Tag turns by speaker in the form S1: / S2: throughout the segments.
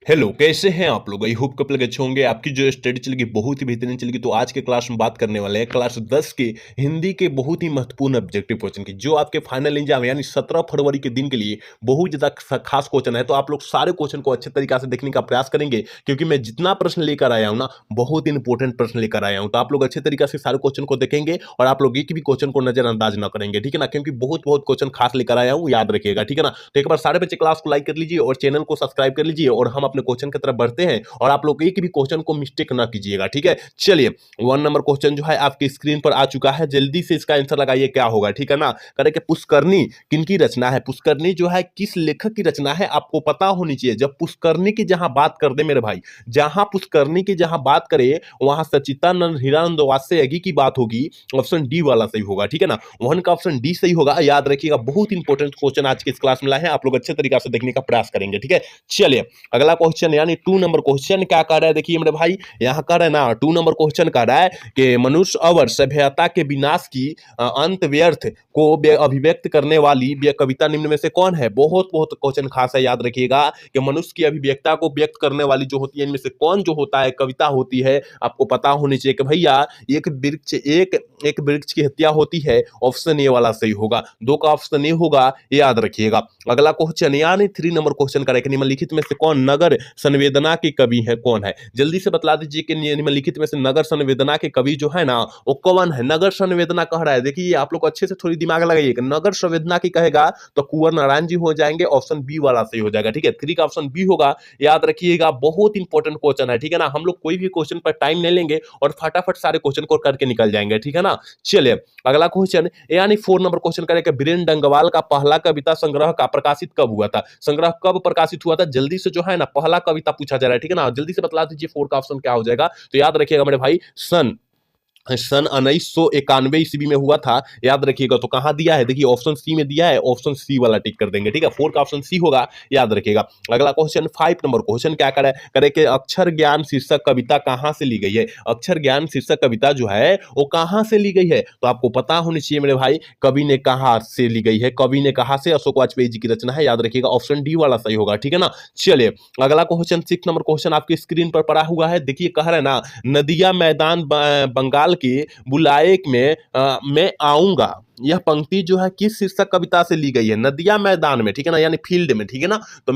S1: Hello, कैसे हैं आप लोग? आई होप कप लोग अच्छे होंगे। आपकी जो स्टडी चलेगी बहुत ही बेहतरीन चलेगी। तो आज के क्लास में बात करने वाले हैं क्लास 10 के हिंदी के बहुत ही महत्वपूर्ण ऑब्जेक्टिव क्वेश्चन की, जो आपके फाइनल एग्जाम यानी 17 फरवरी के दिन के लिए बहुत ज़्यादा खास क्वेश्चन है। तो आप लोग सारे क्वेश्चन को अच्छे तरीके से देखने का प्रयास करेंगे, क्योंकि मैं जितना प्रश्न लेकर आया हूँ ना, बहुत इंपॉर्टेंट प्रश्न लेकर आया हूँ। तो आप लोग अच्छे तरीके से सारे क्वेश्चन को देखेंगे और आप लोग एक भी क्वेश्चन को नजरअंदाज ना करेंगे, ठीक है ना? क्योंकि बहुत बहुत क्वेश्चन खास लेकर आया हूँ, याद रखिएगा, ठीक है ना? तो एक बार सारे बच्चे क्लास को लाइक कर लीजिए और चैनल को सब्सक्राइब कर लीजिए और हम अपने क्वेश्चन की तरफ बढ़ते हैं। और आप लोग एक भी क्वेश्चन को मिस्टेक ना कीजिएगा, ठीक है? चलिए, 1 नंबर क्वेश्चन जो है आपकी स्क्रीन पर आ चुका है। जल्दी से इसका आंसर लगाइए, क्या होगा, ठीक है ना? करें कि पुष्करनी किनकी रचना है? पुष्करनी जो है किस लेखक की रचना है, आपको पता होनी चाहिए। जब पुष्करनी की जहां बात कर दे मेरे भाई, जहां पुष्करनी की जहां बात करे, वहां सच्चिदानंद हीरानंद वात्स्ययज्ञ की बात होगी। ऑप्शन डी वाला सही होगा, ठीक है ना? वन का ऑप्शन डी सही होगा, याद रखिएगा। बहुत इंपॉर्टेंट क्वेश्चन आज के इस क्लास में लाए हैं, आप लोग अच्छे तरीके से देखने का प्रयास करेंगे, ठीक है? चलिए, अगला क्वेश्चन यानी 2 नंबर क्वेश्चन क्या कर रहा है, देखिए मेरे भाई, यहां कर रहा है ना, 2 नंबर क्वेश्चन कर रहा है कि मनुष्य और सभ्यता के विनाश की अंत व्यर्थ को अभिव्यक्त करने वाली कविता निम्न में से कौन है? बहुत बहुत क्वेश्चन खास है, याद रखिएगा कि मनुष्य की अभिव्यक्ता को व्यक्त करने वाली जो होती है, इनमें से कौन जो होता है कविता होती है? आपको पता होनी चाहिए कि भैया एक वृक्ष की हत्या होती है। ऑप्शन ए वाला सही होगा, 2 का ऑप्शन ए होगा, याद रखिएगा। अगला क्वेश्चन यानी 3 नंबर क्वेश्चन करें, निम्नलिखित में से कौन नगर संवेदना के कवि है, कौन है? जल्दी से बतला दीजिए कि निम्नलिखित में से नगर संवेदना के कवि जो है ना, वो कौन है? नगर संवेदना कह रहा है, देखिए आप लोग अच्छे से थोड़ी दिमाग लगाइए कि नगर संवेदना की कहेगा तो कुंवर नारायण जी हो जाएंगे। ऑप्शन बी वाला सही हो जाएगा, ठीक है? 3 का ऑप्शन बी होगा, याद रखिएगा। बहुत इंपॉर्टेंट क्वेश्चन है, ठीक है ना? हम लोग कोई भी क्वेश्चन पर टाइम नहीं लेंगे और फटाफट सारे क्वेश्चन को करके निकल जाएंगे, ठीक है ना? चलिए, अगला क्वेश्चन यानी 4 नंबर क्वेश्चन करेंगे, बीरेन डंगवाल का पहला कविता संग्रह का प्रकाशित कब हुआ था? संग्रह कब प्रकाशित हुआ था? जल्दी से जो है ना, पहला कविता पूछा जा रहा है, ठीक है ना? जल्दी से बतला दीजिए 4 का ऑप्शन क्या हो जाएगा। तो याद रखिएगा मेरे भाई, सन सन 1991 ईस्वी में हुआ था, याद रखिएगा। तो कहां दिया है, देखिए ऑप्शन सी में दिया है, ऑप्शन सी वाला टिक कर देंगे, ठीक है? 4 का ऑप्शन सी होगा, याद रखिएगा। अगला क्वेश्चन 5 नंबर क्वेश्चन क्या करे कि अक्षर ज्ञान शीर्षक कविता कहां से ली गई है? अक्षर ज्ञान शीर्षक कविता जो है वो कहां से ली गई है? तो आपको पता होनी चाहिए मेरे भाई, कवि ने कहा से ली गई है। कवि ने कहा से अशोक वाजपेयी जी की रचना है, याद रखिएगा। ऑप्शन डी वाला सही होगा, ठीक है ना? चलिए, अगला क्वेश्चन 6 नंबर क्वेश्चन आपकी स्क्रीन पर पड़ा हुआ है, देखिए कह रहा है ना, नदिया मैदान बंगाल के बुलाए में मैं आऊंगा। यह पंक्ति जो है किस शीर्षक कविता से ली गई है? नदिया मैदान में, ठीक है ना, यानी फील्ड में, ठीक है ना? तो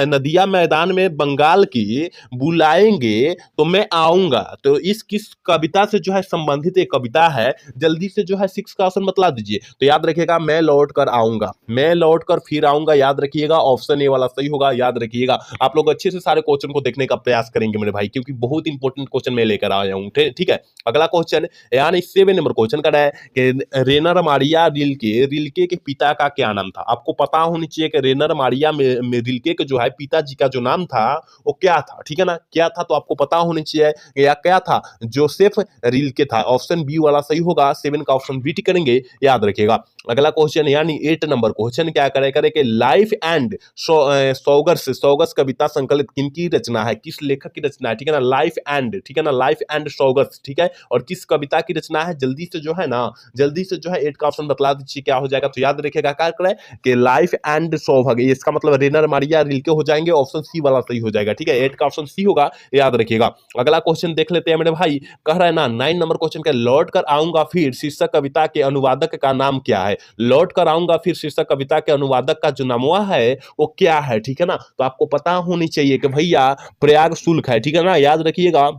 S1: नदिया मैदान में बंगाल की बुलाएंगे तो मैं आऊंगा, तो इस किस कविता से जो है संबंधित एक कविता है? जल्दी से जो है 6 का ऑप्शन बतला दीजिए। तो याद रखिएगा, मैं लौट कर आऊंगा, मैं लौट कर फिर आऊंगा, याद रखिएगा। ऑप्शन ए वाला सही होगा, याद रखिएगा। आप लोग अच्छे से सारे क्वेश्चन को देखने का प्रयास करेंगे मेरे भाई, क्योंकि बहुत इंपॉर्टेंट क्वेश्चन मैं लेकर आया हूँ, ठीक है? अगला क्वेश्चन यानी 7 नंबर क्वेश्चन का है कि रेनर मारिया रिल्के के पिता का क्या नाम था? आपको पता होनी चाहिए कि रेनर मारिया में रिल्के के जो है पिताजी का जो नाम था वो क्या था, ठीक है ना? क्या था, तो आपको पता होनी चाहिए, या क्या था? जोसेफ रिल्के था। ऑप्शन बी वाला सही होगा, 7 का ऑप्शन बी टिक करेंगे, याद रखिएगा। अगला क्वेश्चन यानी 8 नंबर क्वेश्चन क्या करे कि लाइफ एंड सौगर्स कविता संकलित किनकी रचना है? किस लेखक की रचना है, ठीक है ना? लाइफ एंड, ठीक है ना? लाइफ एंड सौगर्स, ठीक है? और किस कविता की रचना है? जल्दी से जो है ना, जल्दी से जो है 8 का ऑप्शन बतला दीजिए, क्या हो जाएगा? तो याद रखिएगा, क्या करें कि लाइफ एंड सौभाग्य, इसका मतलब रेनर मारिया रिल्के हो जाएंगे। ऑप्शन सी वाला सही हो जाएगा, ठीक है? 8 का ऑप्शन सी होगा, याद रखिएगा। अगला क्वेश्चन देख लेते हैं मेरे भाई, कह रहा है ना 9 नंबर क्वेश्चन का, लौट कर आऊंगा फिर शीर्षक कविता के अनुवादक का नाम क्या है? लौट कर आऊंगा फिर शीर्षक कविता के अनुवादक का जो नाम है वो क्या है, ठीक है ना? तो आपको पता होनी चाहिए कि भैया प्रयाग शुल्क है, ठीक है ना? याद रखिएगा,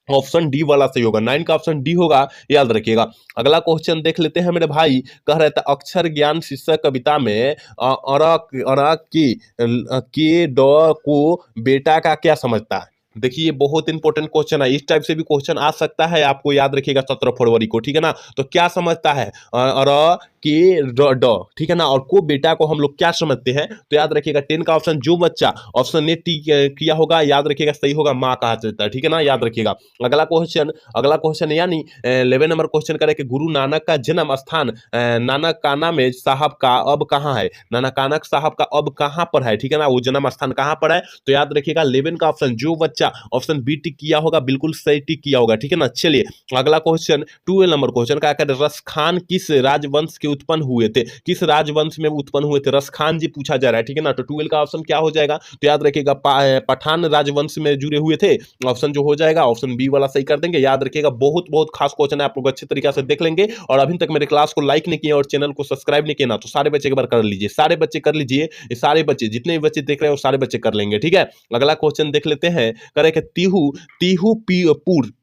S1: ऑप्शन डी वाला सही होगा। 9 का ऑप्शन डी होगा, याद रखिएगा। अगला क्वेश्चन देख लेते हैं मेरे भाई, कह रहे थे अक्षर ज्ञान शीर्षक कविता में के ड को बेटा का क्या समझता है? देखिए ये बहुत इंपॉर्टेंट क्वेश्चन है, इस टाइप से भी क्वेश्चन आ सकता है, आपको याद रखिएगा 17 फरवरी को, ठीक है ना? तो क्या समझता है? के ड, ठीक है ना? और को बेटा को हम लोग क्या समझते हैं? तो याद रखिएगा 10 का ऑप्शन जो बच्चा, ऑप्शन ए टी किया होगा, याद रखिएगा, सही होगा, माँ कहा जाता है, ठीक है ना? याद रखिएगा। अगला क्वेश्चन यानी 11 नंबर क्वेश्चन करें कि गुरु नानक का जन्म स्थान नानक काना में साहब का अब कहाँ है? नानक कानक साहब का अब कहाँ पर है, ठीक है ना? वो जन्म स्थान कहाँ पर है? तो याद रखिएगा 11 का ऑप्शन जो बच्चा बच्चा ऑप्शन बी टिक किया होगा, बिल्कुल सही टिक किया होगा, ठीक है ना। चलिए अगला क्वेश्चन 12 नंबर क्वेश्चन क्या कहते हैं, रसखान किस राजवंश के उत्पन्न हुए थे, किस राजवंश में उत्पन्न हुए थे, रसखान जी पूछा जा रहा है, ठीक है ना। तो 12 का ऑप्शन क्या हो जाएगा, तो याद रखिएगा पठान राजवंश में जुड़े हुए थे, ऑप्शन जो हो जाएगा ऑप्शन बी वाला सही कर देंगे। याद रखिएगा बहुत बहुत खास क्वेश्चन है, आप लोग अच्छे तरीके से देख लेंगे। और अभी तक मेरे क्लास को लाइक नहीं किया और चैनल को सब्सक्राइब नहीं किया ना, तो सारे बच्चे एक बार कर लीजिए, सारे बच्चे कर लीजिए, ये सारे बच्चे जितने भी बच्चे देख रहे हैं वो सारे बच्चे कर लेंगे, ठीक है। अगला क्वेश्चन देख लेते हैं, करे कि तीहू तीहू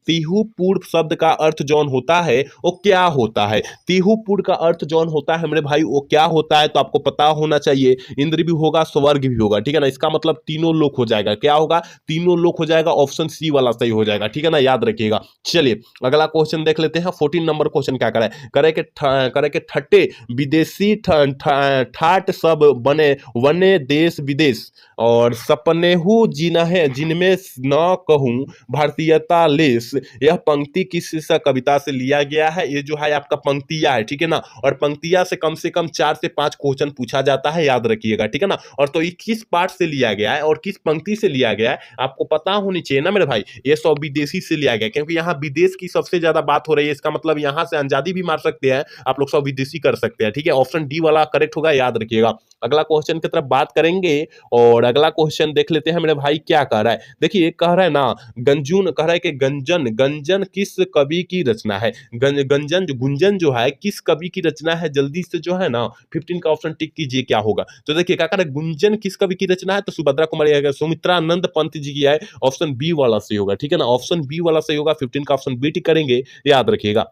S1: तीहूपुर शब्द का अर्थ जौन होता है वो क्या होता है, तीहूपुर का अर्थ जौन होता है मेरे भाई वो क्या होता है, तो आपको पता होना चाहिए, इंद्र भी होगा स्वर्ग भी होगा, ठीक है ना। इसका मतलब तीनों लोक हो जाएगा, क्या होगा, तीनों लोक हो जाएगा, ऑप्शन सी वाला सही हो जाएगा, ठीक है ना, याद रखिएगा। चलिए अगला क्वेश्चन देख लेते हैं, 14 नंबर क्वेश्चन क्या करे, करे के ठट्टे विदेशी ठाट सब बने वने देश विदेश और सपनेहू जिन्हें जिनमें न कहूं भारतीयता लेस, यह पंक्ति किस कविता से लिया गया है, ये जो है आपका पंक्तिया है, ठीक है ना। और पंक्तिया से कम 4 से 5 क्वेश्चन पूछा जाता है, याद रखिएगा, ठीक है ना। और तो ये किस पार्ट से लिया गया है और किस पंक्ति से लिया गया है आपको पता होनी चाहिए ना मेरे भाई। ये सब विदेशी से लिया गया, क्योंकि यहाँ विदेश की सबसे ज्यादा बात हो रही है, इसका मतलब यहाँ से अंजादी भी मार सकते हैं आप लोग, सब विदेशी कर सकते हैं, ठीक है। ऑप्शन डी वाला करेक्ट होगा, याद रखिएगा। अगला क्वेश्चन की तरफ बात करेंगे और अगला क्वेश्चन देख लेते हैं मेरे भाई क्या कह रहा है। देखिए कह रहा है ना, गंजून कह रहा है कि गंजन गंजन किस कवि की रचना है, गंजन जो गुंजन जो है किस कवि की रचना है, जल्दी से जो है ना 15 का ऑप्शन टिक कीजिए क्या होगा। तो देखिए क्या कह रहा है, गुंजन किस कवि की रचना है, तो सुभद्रा कुमारी सुमित्रानंद पंत जी की है, ऑप्शन बी वाला सही होगा, ठीक है ना, ऑप्शन बी वाला सही होगा। 15 का ऑप्शन बी टिक करेंगे, याद रखिएगा।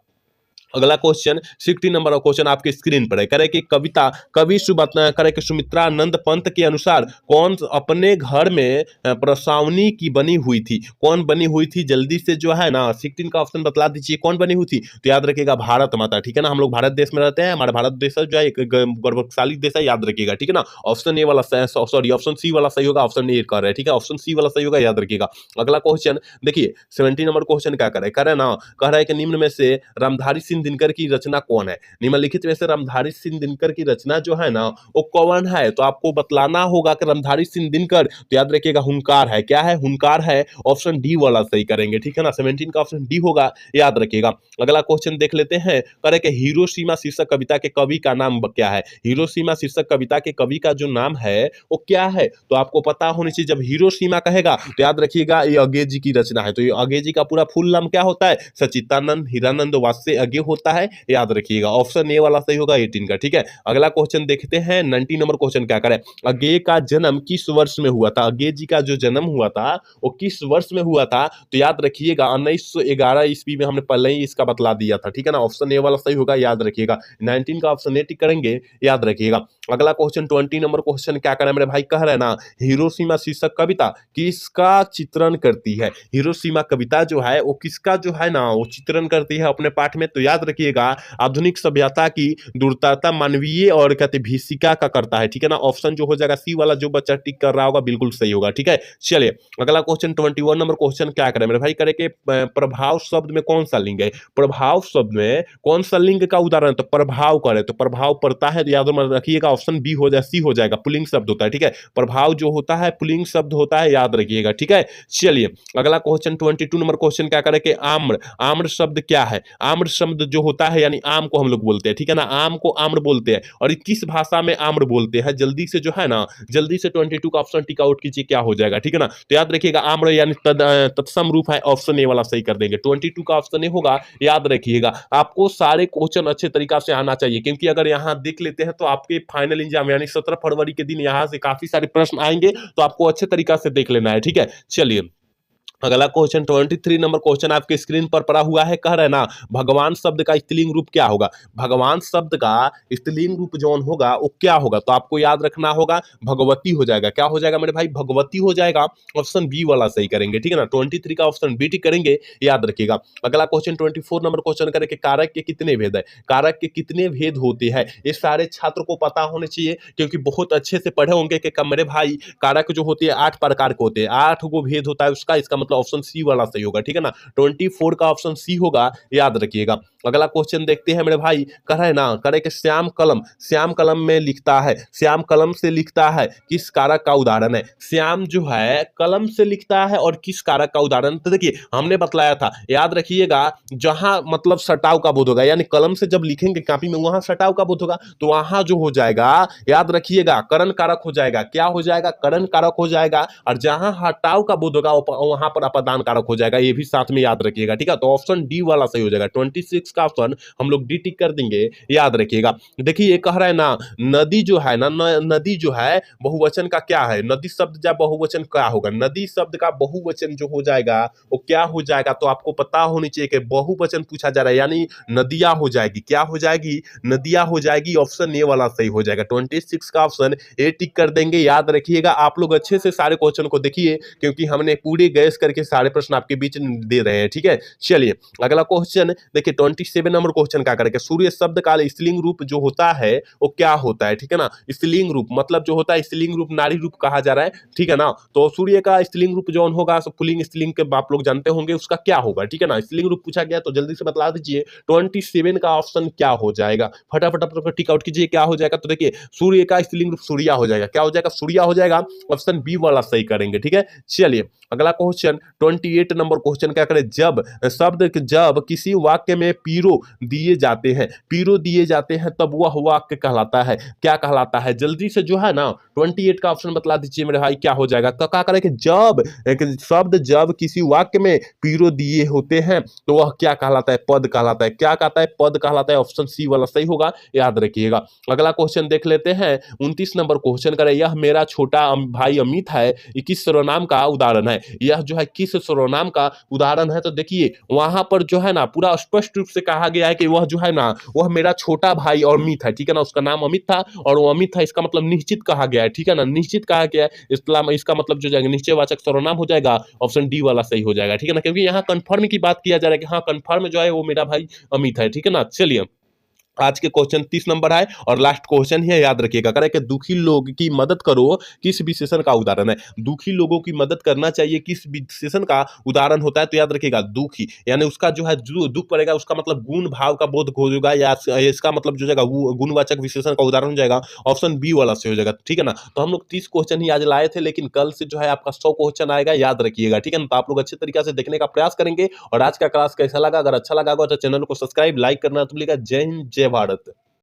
S1: अगला क्वेश्चन 16 नंबर क्वेश्चन आपके स्क्रीन पर है, करे कि कविता कवि करे कि सुमित्रानंद पंत के अनुसार कौन अपने घर में प्रसावनी की बनी हुई थी, कौन बनी हुई थी, जल्दी से जो है ना 16 का ऑप्शन बतला दीजिए कौन बनी हुई थी। तो याद रखिएगा भारत माता, ठीक है ना, हम लोग भारत देश में रहते हैं, हमारा भारत देश जो है एक गौरवशाली देश है, याद रखिएगा, ठीक है ना। ऑप्शन ए वाला सॉरी ऑप्शन सी वाला सही होगा, ऑप्शन ए कर रहे हैं, ठीक है, ऑप्शन सी वाला सही होगा, याद रखिएगा। अगला क्वेश्चन देखिए 17 नंबर क्वेश्चन क्या कर रहे हैं ना, कह रहा है कि निम्न में से रामधारी सिंह दिनकर की रचना कौन है, निम्नलिखित में से रामधारी सिंह दिनकर की रचना जो है ना वो कौन है, तो आपको बतलाना होगा कि रामधारी सिंह दिनकर, तो याद रखिएगा हुंकार है, क्या है, हुंकार है, ऑप्शन डी वाला सही करेंगे, ठीक है ना। 17 का ऑप्शन डी होगा, याद रखिएगा। अगला क्वेश्चन देख लेते हैं, करे कि हिरोशिमा शीर्षक कविता के कवि का नाम क्या है, हिरोशिमा शीर्षक कविता के कवि का जो नाम है वो क्या है, तो आपको पता होनी चाहिए। जब हिरोशिमा कहेगा तो याद रखिएगा ये अगे जी की रचना है, तो ये अगे जी का पूरा फुल नाम क्या होता है, सचितानंद हीरानंद वात्स्य अगे होता है, याद रखिएगा। ऑप्शन ए वाला सही होगा 18 का, ठीक है। अगला क्वेश्चन देखते हैं 19 नंबर क्वेश्चन क्या करे, अगे का जन्म किस वर्ष में हुआ था, अगे जी का जो जन्म हुआ था वो किस वर्ष में हुआ था, तो याद रखिएगा 1911 ईस्वी में, हमने पहले ही इसका बतला दिया था, ठीक है ना। ऑप्शन ए वाला सही होगा, याद रखिएगा। 19 का ऑप्शन ए टिक करेंगे, याद रखिएगा। अगला क्वेश्चन 20 नंबर क्वेश्चन क्या करे मेरे भाई, कह रहे हैं ना हिरोशिमा शीर्षक कविता किसका चित्रण करती है, हिरोशिमा कविता जो है वो किसका जो है ना वो चित्रण करती है अपने पाठ में, तो याद रखिएगा आधुनिक सभ्यता की दूरता मानवीय और कहते भीषिका का करता है, ठीक है ना। ऑप्शन जो हो जाएगा सी वाला, जो बच्चा टिक कर रहा होगा बिल्कुल सही होगा, ठीक है। चलिए अगला क्वेश्चन 21 नंबर क्वेश्चन क्या करें मेरे भाई, करे कि प्रभाव शब्द में कौन सा लिंग है, प्रभाव शब्द में कौन सा लिंग का उदाहरण, तो प्रभाव करे, तो प्रभाव पड़ता है, तो याद रखिएगा ऑप्शन बी हो जाए, सी हो जाएगा, पुल्लिंग शब्द होता है, ठीक है। प्रभाव जो होता है पुल्लिंग शब्द होता है, याद रखिएगा, ठीक है। चलिए अगला क्वेश्चन 22 नंबर क्वेश्चन क्या करे कि आम्र, आम्र शब्द क्या है, आम्र शब्द जो होता है यानी आम को हम लोग बोलते हैं, ठीक है ना, आम को आम्र बोलते हैं, और किस भाषा में आम्र बोलते हैं, जल्दी से जो है ना जल्दी से 22 का ऑप्शन टिक आउट कीजिए क्या हो जाएगा, ठीक है ना। तो याद रखिएगा आम्र यानी तत्सम रूप है, ऑप्शन ए वाला सही कर देंगे, 22 का ऑप्शन ए होगा, याद रखिएगा। आपको सारे क्वेश्चन अच्छे तरीका से आना चाहिए, क्योंकि अगर यहाँ देख लेते हैं तो आपके फाइनल एग्जाम यानी 17 फरवरी के दिन यहाँ से काफी सारे प्रश्न आएंगे, तो आपको अच्छे तरीका से देख लेना है, ठीक है। चलिए अगला क्वेश्चन 23 नंबर क्वेश्चन आपके स्क्रीन पर पड़ा हुआ है, कह रहे ना भगवान शब्द का स्त्रीलिंग रूप क्या होगा, भगवान शब्द का स्त्रीलिंग रूप जौन होगा वो क्या होगा, तो आपको याद रखना होगा भगवती हो जाएगा, क्या हो जाएगा मेरे भाई, भगवती हो जाएगा, ऑप्शन बी वाला सही करेंगे, ठीक है ना। 23 का ऑप्शन बी टिक करेंगे, याद रखिएगा। अगला क्वेश्चन 24 नंबर क्वेश्चन करेंगे कारक के कितने भेद है, कारक के कितने भेद होते हैं, ये सारे छात्र को पता होने चाहिए, क्योंकि बहुत अच्छे से पढ़े होंगे कि मेरे भाई कारक जो होती है 8 प्रकार के होते हैं, 8 को भेद होता है उसका, इसका मतलब ऑप्शन सी वाला सही होगा, ठीक है ना। 24 का ऑप्शन सी होगा, याद रखिएगा। अगला क्वेश्चन देखते हैं मेरे भाई, कह रहा है ना, कह रहे कि श्याम कलम में लिखता है, श्याम कलम से लिखता है, किस कारक का उदाहरण है? श्याम जो है कलम से लिखता है और किस कारक का उदाहरण? तो देखिए हमने बतलाया था, याद रखिएगा, जहां मतलब सटाव का बोध होगा, यानी कलम से जब लिखेंगे कॉपी में वहां सटाव का बोध होगा, तो वहां जो हो जाएगा, याद रखिएगा, करण कारक हो जाएगा। क्या हो जाएगा? करण कारक हो जाएगा। और जहां हटाव का बोध होगा वहां पर अपदान कारक हो जाएगा। ये भी साथ में याद रखिएगा, ठीक है? तो ऑप्शन डी वाला सही हो जाएगा। 26 का ऑप्शन हम लोग डी टिक कर देंगे, याद रखिएगा। देखिए ये कह रहा है ना, नदी जो है ना, नदी जो है बहुवचन का क्या है? नदी शब्द जब बहुवचन क्या होगा? नदी शब्द का बहुवचन जो हो जाएगा वो क्या हो जाएगा? तो आपको पता होनी चाहिए कि बहुवचन पूछा जा रहा है, यानी नदियां हो जाएगी। क्या हो जाएगी? नदियां हो जाएगी। ऑप्शन ए वाला सही हो जाएगा। 26 का ऑप्शन ए टिक कर देंगे। याद रखिएगा, आप लोग अच्छे से सारे क्वेश्चन को देखिए, क्योंकि हमने पूरे गैस करके सारे प्रश्न आपके बीच दे रहे हैं, ठीक है? चलिए अगला क्वेश्चन देखिए, 27 नंबर क्वेश्चन क्या करेंगे? सूर्य शब्द का स्त्रीलिंग रूप जो होता है वो क्या होता है? ठीक है ना, स्त्रीलिंग रूप मतलब जो होता है, स्त्रीलिंग रूप नारी रूप कहा जा रहा है, ठीक है ना? तो सूर्य का स्त्रीलिंग रूप जो होगा, पुल्लिंग स्त्रीलिंग के आप लोग जानते होंगे, उसका क्या होगा? ठीक है ना, स्त्रीलिंग रूप पूछा गया तो जल्दी से बता दीजिए 27 का ऑप्शन क्या हो जाएगा? फटाफट आप लोग टिक आउट कीजिए, क्या हो जाएगा? तो देखिए सूर्य का स्त्रीलिंग रूप सूर्या हो जाएगा। क्या हो जाएगा? सूर्या हो जाएगा। ऑप्शन बी वाला सही करेंगे, ठीक है? चलिए अगला क्वेश्चन 28 नंबर क्वेश्चन क्या करें? जब किसी वाक्य में पीरो दिए जाते हैं, पीरो दिए जाते हैं, तब वह वाक्य कहलाता है, क्या कहलाता है? जल्दी से जो है ना 28 का ऑप्शन बतला दीजिए मेरे भाई, क्या हो जाएगा? तो क्या करें कि जब एक शब्द जब किसी वाक्य में पीरो दिए होते हैं तो वह क्या कहलाता है? पद कहलाता है। क्या कहता है? पद कहलाता है। ऑप्शन सी वाला सही होगा, याद रखिएगा। अगला क्वेश्चन देख लेते हैं 29 नंबर क्वेश्चन करें, यह मेरा छोटा भाई अमित है, ये किस सर्वनाम का उदाहरण है? यह जो है किस सर्वनाम का उदाहरण है? तो देखिए वहां पर जो है ना पूरा स्पष्ट रूप से कहा गया है कि वह जो है ना वह मेरा छोटा भाई और अमित है, ठीक है ना? उसका नाम अमित था और वो अमित था, इसका मतलब निश्चित कहा गया है, ठीक है ना? निश्चित कहा गया है, इसका मतलब जो जाएगा निश्चयवाचक सर्वनाम हो जाएगा। ऑप्शन डी वाला सही हो जाएगा, ठीक है ना? क्योंकि यहाँ कंफर्म की बात किया जा रहा है कि हाँ कंफर्म जो है वो मेरा भाई अमित है, ठीक है ना? चलिए आज के क्वेश्चन 30 नंबर है और लास्ट क्वेश्चन है, याद रखिएगा। करे कि दुखी लोग की मदद करो, किस विशेषण का उदाहरण है? दुखी लोगों की मदद करना चाहिए, किस विशेषण का उदाहरण होता है? तो याद रखिएगा दुखी, यानी उसका जो है जो दुख पड़ेगा उसका मतलब गुण भाव का बोध होगा, या इसका मतलब जो जाएगा वो गुणवाचक विशेषण का उदाहरण हो जाएगा। ऑप्शन बी वाला से हो जाएगा, ठीक है ना? तो हम लोग 30 क्वेश्चन ही आज लाए थे, लेकिन कल से जो है आपका 100 क्वेश्चन आएगा, याद रखिएगा, ठीक है ना? तो आप लोग अच्छे तरीके से देखने का प्रयास करेंगे। और आज का क्लास कैसा लगा? अगर अच्छा लगा होगा तो चैनल को सब्सक्राइब लाइक करना तो भूलिएगा। जय हिंद, जय भारत।